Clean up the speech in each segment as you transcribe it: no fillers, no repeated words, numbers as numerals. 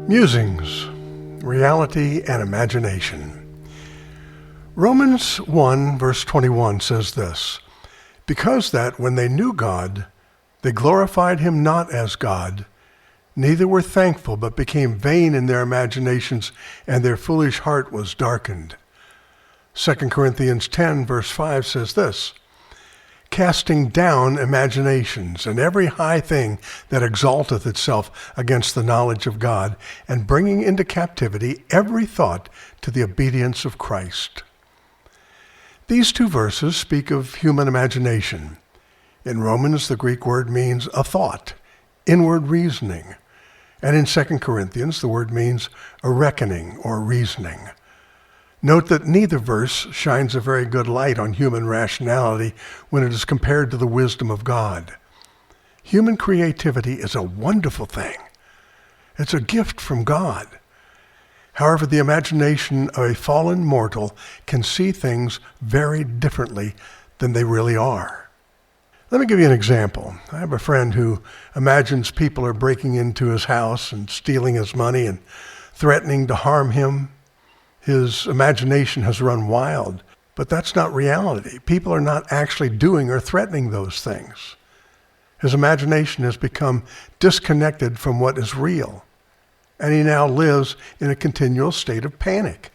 Musings, Reality and Imagination. Romans 1 verse 21 says this, "Because that when they knew God, they glorified him not as God, neither were thankful, but became vain in their imaginations, and their foolish heart was darkened." 2 Corinthians 10 verse 5 says this, "Casting down imaginations, and every high thing that exalteth itself against the knowledge of God, and bringing into captivity every thought to the obedience of Christ." These two verses speak of human imagination. In Romans, the Greek word means a thought, inward reasoning. And in 2 Corinthians, the word means a reckoning or reasoning. Note that neither verse shines a very good light on human rationality when it is compared to the wisdom of God. Human creativity is a wonderful thing. It's a gift from God. However, the imagination of a fallen mortal can see things very differently than they really are. Let me give you an example. I have a friend who imagines people are breaking into his house and stealing his money and threatening to harm him. His imagination has run wild, but that's not reality. People are not actually doing or threatening those things. His imagination has become disconnected from what is real, and he now lives in a continual state of panic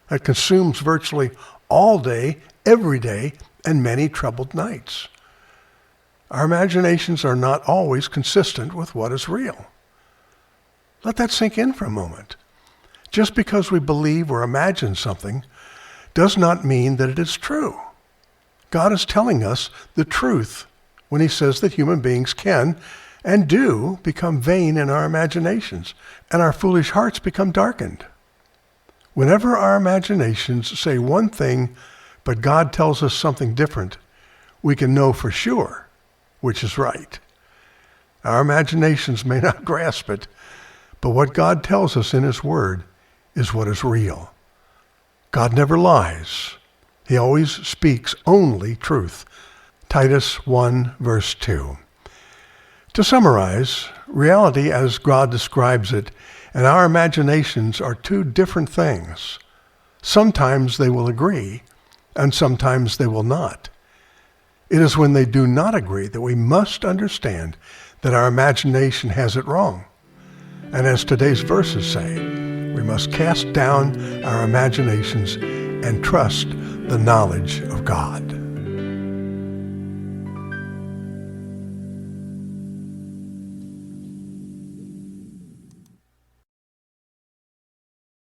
that consumes virtually all day, every day, and many troubled nights. Our imaginations are not always consistent with what is real. Let that sink in for a moment. Just because we believe or imagine something does not mean that it is true. God is telling us the truth when he says that human beings can and do become vain in our imaginations, and our foolish hearts become darkened. Whenever our imaginations say one thing, but God tells us something different, we can know for sure which is right. Our imaginations may not grasp it, but what God tells us in his word is what is real. God never lies. He always speaks only truth. Titus 1 verse 2. To summarize, reality as God describes it and our imaginations are two different things. Sometimes they will agree, and sometimes they will not. It is when they do not agree that we must understand that our imagination has it wrong. And as today's verses say, we must cast down our imaginations and trust the knowledge of God.